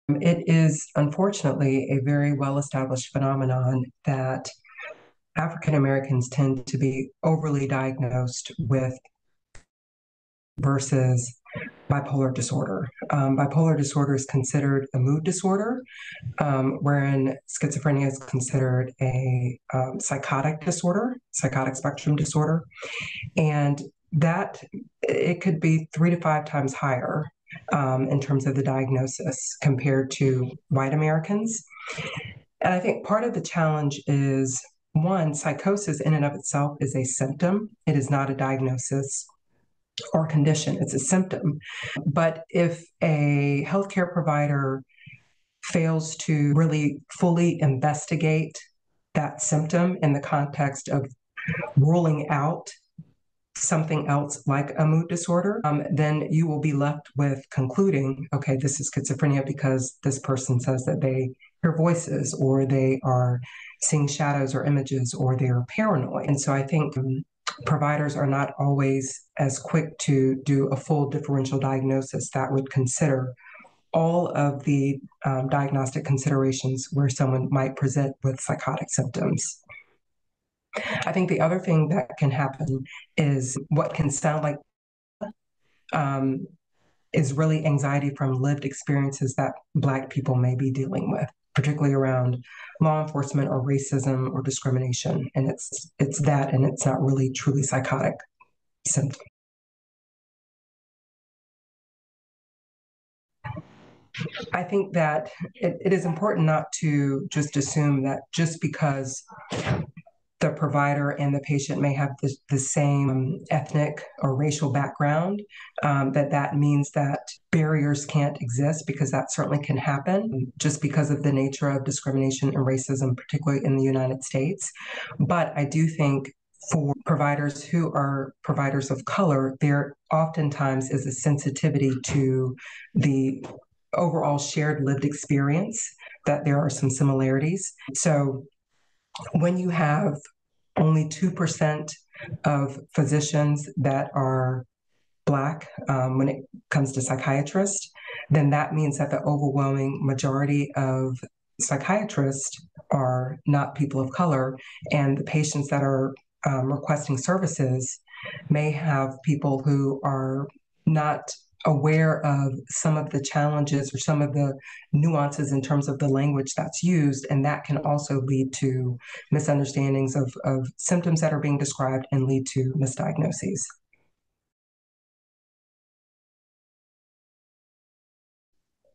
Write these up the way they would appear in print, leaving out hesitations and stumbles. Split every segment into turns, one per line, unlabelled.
It is unfortunately a very well-established phenomenon that African Americans tend to be overly diagnosed with versus bipolar disorder. Bipolar disorder is considered a mood disorder, wherein schizophrenia is considered a psychotic disorder, psychotic spectrum disorder, and that it could be 3 to 5 times higher in terms of the diagnosis compared to white Americans. And I think part of the challenge is, one, psychosis in and of itself is a symptom. It is not a diagnosis or condition, it's a symptom. But if a healthcare provider fails to really fully investigate that symptom in the context of ruling out something else like a mood disorder, then you will be left with concluding, okay, this is schizophrenia because this person says that they hear voices, or they are seeing shadows or images, or they're paranoid. And so I think providers are not always as quick to do a full differential diagnosis that would consider all of the diagnostic considerations where someone might present with psychotic symptoms. I think the other thing that can happen is what can sound like is really anxiety from lived experiences that Black people may be dealing with, particularly around law enforcement or racism or discrimination. And it's that, and it's not really truly psychotic symptoms. I think that it is important not to just assume that just because the provider and the patient may have the same ethnic or racial background, that means that barriers can't exist, because that certainly can happen just because of the nature of discrimination and racism, particularly in the United States. But I do think for providers who are providers of color, there oftentimes is a sensitivity to the overall shared lived experience, that there are some similarities. So when you have only 2% of physicians that are Black when it comes to psychiatrists, then that means that the overwhelming majority of psychiatrists are not people of color, and the patients that are requesting services may have people who are not aware of some of the challenges or some of the nuances in terms of the language that's used, and that can also lead to misunderstandings of symptoms that are being described and lead to misdiagnoses.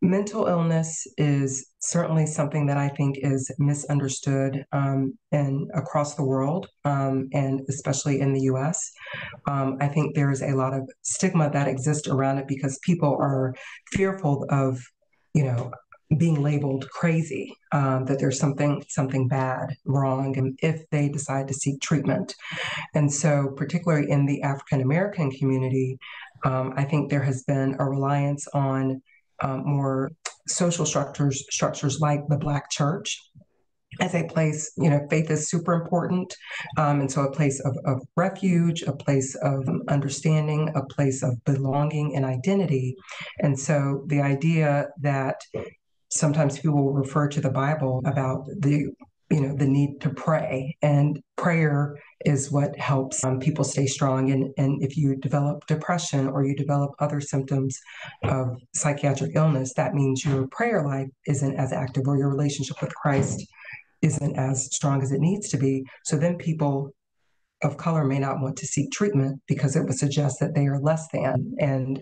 Mental illness is certainly something that I think is misunderstood and across the world, and especially in the US. I think there is a lot of stigma that exists around it because people are fearful of, being labeled crazy, that there's something bad, wrong, and if they decide to seek treatment. And so, particularly in the African American community, I think there has been a reliance on more social structures like the Black church as a place. Faith is super important. And so a place of refuge, a place of understanding, a place of belonging and identity. And so the idea that sometimes people will refer to the Bible about the need to pray, and prayer is what helps people stay strong. And if you develop depression or you develop other symptoms of psychiatric illness, that means your prayer life isn't as active, or your relationship with Christ isn't as strong as it needs to be. So then people of color may not want to seek treatment because it would suggest that they are less than, and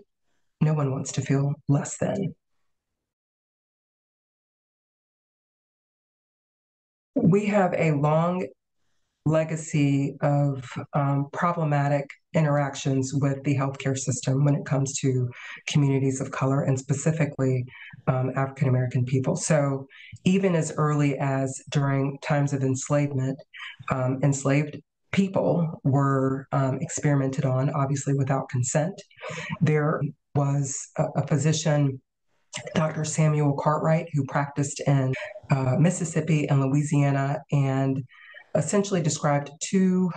no one wants to feel less than. We have a long legacy of problematic interactions with the healthcare system when it comes to communities of color, and specifically African American people. So even as early as during times of enslavement, enslaved people were experimented on, obviously without consent. There was a physician, Dr. Samuel Cartwright, who practiced in Mississippi and Louisiana, and essentially described two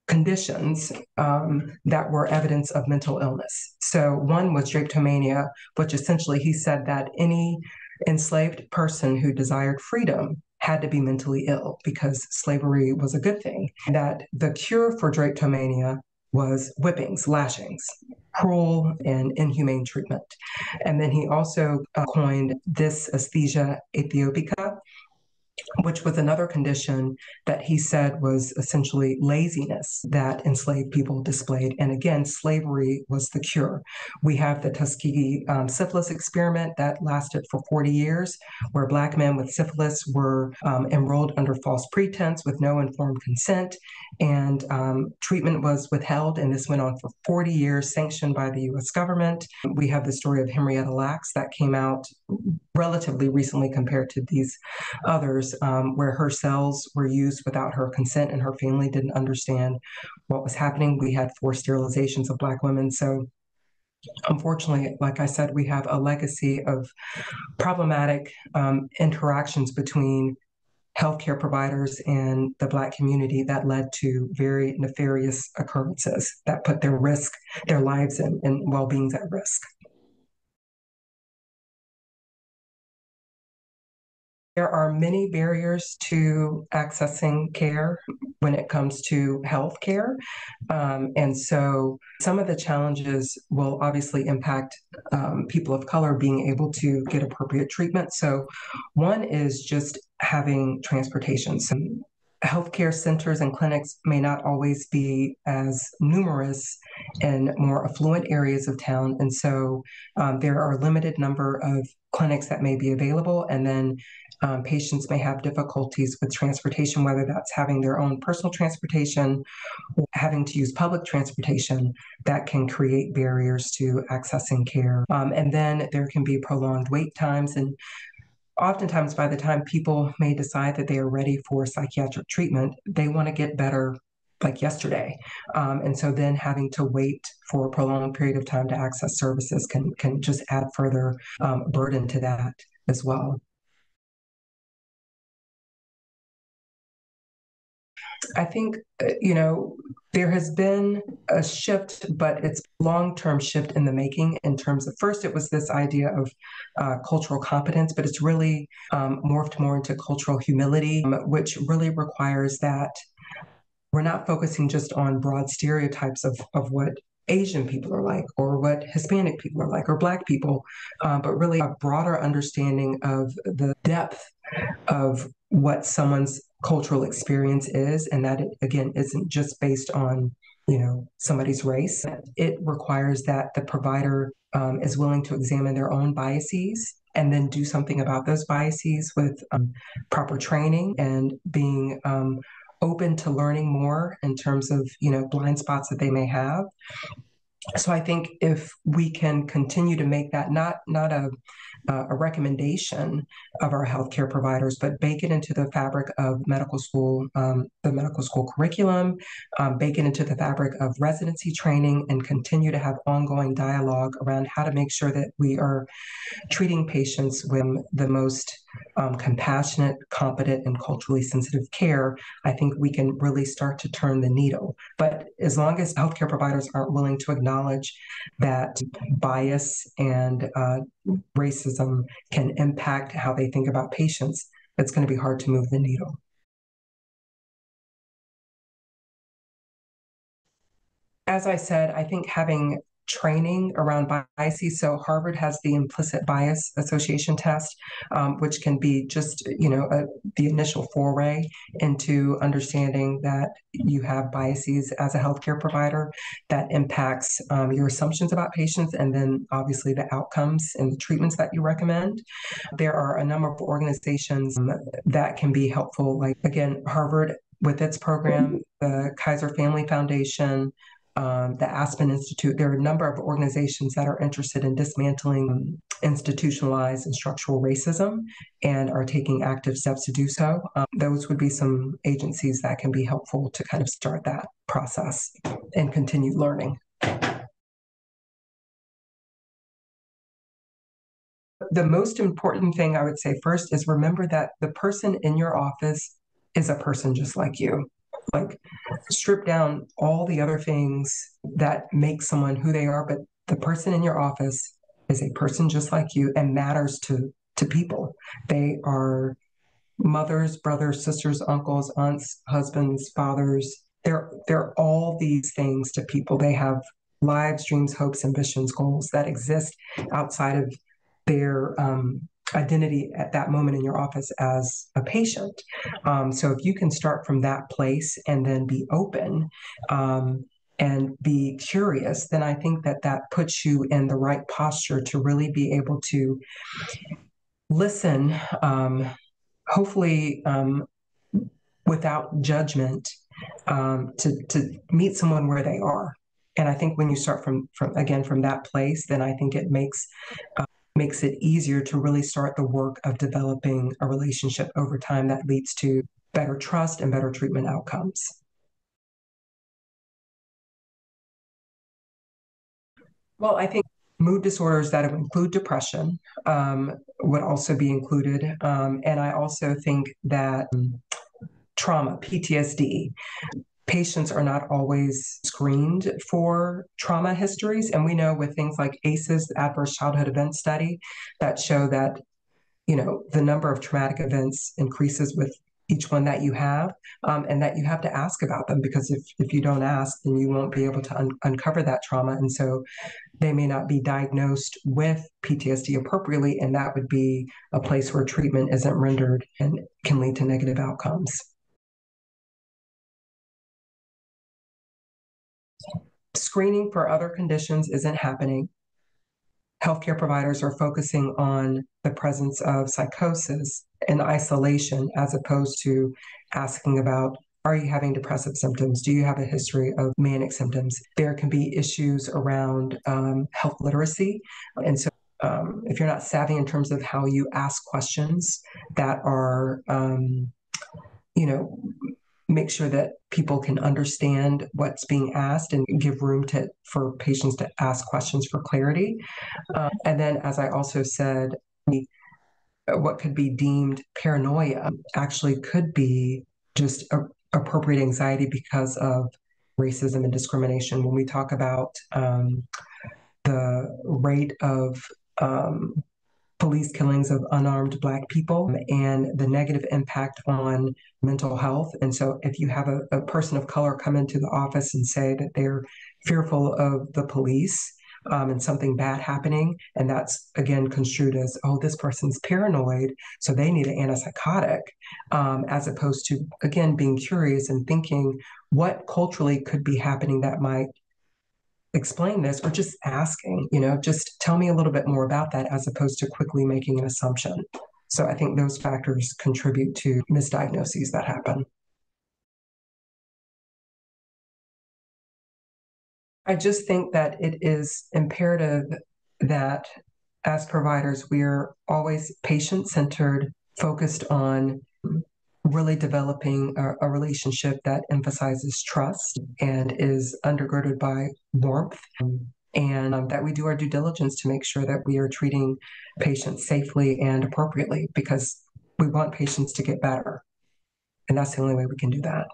conditions that were evidence of mental illness. So one was drapetomania, which essentially he said that any enslaved person who desired freedom had to be mentally ill because slavery was a good thing. That the cure for drapetomania was whippings, lashings, cruel and inhumane treatment. And then he also coined dysesthesia aethiopica, which was another condition that he said was essentially laziness that enslaved people displayed. And again, slavery was the cure. We have the Tuskegee syphilis experiment that lasted for 40 years, where Black men with syphilis were enrolled under false pretense with no informed consent, and treatment was withheld. And this went on for 40 years, sanctioned by the US government. We have the story of Henrietta Lacks that came out relatively recently compared to these others, where her cells were used without her consent and her family didn't understand what was happening. We had forced sterilizations of Black women. So unfortunately, like I said, we have a legacy of problematic interactions between healthcare providers and the Black community that led to very nefarious occurrences that put their lives and well-beings at risk. There are many barriers to accessing care when it comes to health care. And so some of the challenges will obviously impact people of color being able to get appropriate treatment. So one is just having transportation. So healthcare centers and clinics may not always be as numerous in more affluent areas of town. And so there are a limited number of clinics that may be available. And then patients may have difficulties with transportation, whether that's having their own personal transportation or having to use public transportation that can create barriers to accessing care. And then there can be prolonged wait times. And oftentimes, by the time people may decide that they are ready for psychiatric treatment, they want to get better like yesterday. And so then having to wait for a prolonged period of time to access services can just add further burden to that as well. I think, there has been a shift, but it's a long-term shift in the making in terms of, first, it was this idea of cultural competence, but it's really morphed more into cultural humility, which really requires that we're not focusing just on broad stereotypes of what Asian people are like, or what Hispanic people are like, or Black people, but really a broader understanding of the depth of what someone's cultural experience is, and that it, again, isn't just based on somebody's race. It requires that the provider is willing to examine their own biases and then do something about those biases with proper training and being open to learning more in terms of blind spots that they may have. So I think if we can continue to make that not a recommendation of our healthcare providers, but bake it into the fabric of medical school, the medical school curriculum, bake it into the fabric of residency training, and continue to have ongoing dialogue around how to make sure that we are treating patients with the most compassionate, competent, and culturally sensitive care, I think we can really start to turn the needle. But as long as healthcare providers aren't willing to acknowledge that bias and racism can impact how they think about patients, it's going to be hard to move the needle. As I said, I think having training around biases. So Harvard has the implicit bias association test, which can be just, the initial foray into understanding that you have biases as a healthcare provider that impacts your assumptions about patients, and then obviously the outcomes and the treatments that you recommend. There are a number of organizations that can be helpful, like, again, Harvard with its program, the Kaiser Family Foundation, the Aspen Institute. There are a number of organizations that are interested in dismantling institutionalized and structural racism and are taking active steps to do so. Those would be some agencies that can be helpful to kind of start that process and continue learning. The most important thing I would say first is remember that the person in your office is a person just like you. like strip down all the other things that make someone who they are, but the person in your office is a person just like you and matters to people. They are mothers, brothers, sisters, uncles, aunts, husbands, fathers. They're all these things to people. They have lives, dreams, hopes, ambitions, goals that exist outside of their identity at that moment in your office as a patient. So if you can start from that place and then be open and be curious, then I think that that puts you in the right posture to really be able to listen, hopefully without judgment, to meet someone where they are. And I think when you start from that place, then I think it makes it easier to really start the work of developing a relationship over time that leads to better trust and better treatment outcomes. Well, I think mood disorders that include depression would also be included. And I also think that trauma, PTSD, patients are not always screened for trauma histories. And we know with things like ACEs, Adverse Childhood Event Study, that show that, the number of traumatic events increases with each one that you have, and that you have to ask about them, because if you don't ask, then you won't be able to uncover that trauma. And so they may not be diagnosed with PTSD appropriately, and that would be a place where treatment isn't rendered and can lead to negative outcomes. Screening for other conditions isn't happening. Healthcare providers are focusing on the presence of psychosis and isolation, as opposed to asking about, are you having depressive symptoms? Do you have a history of manic symptoms? There can be issues around health literacy. And so if you're not savvy in terms of how you ask questions that are, make sure that people can understand what's being asked and give room for patients to ask questions for clarity. And then, as I also said, what could be deemed paranoia actually could be just appropriate anxiety because of racism and discrimination. When we talk about the rate of police killings of unarmed Black people and the negative impact on mental health. And so if you have a person of color come into the office and say that they're fearful of the police and something bad happening, and that's again construed as, oh, this person's paranoid, so they need an antipsychotic, as opposed to, again, being curious and thinking what culturally could be happening that might explain this, or just asking, just tell me a little bit more about that, as opposed to quickly making an assumption. So I think those factors contribute to misdiagnoses that happen. I just think that it is imperative that as providers, we're always patient-centered, focused on really developing a relationship that emphasizes trust and is undergirded by warmth, and that we do our due diligence to make sure that we are treating patients safely and appropriately, because we want patients to get better. And that's the only way we can do that.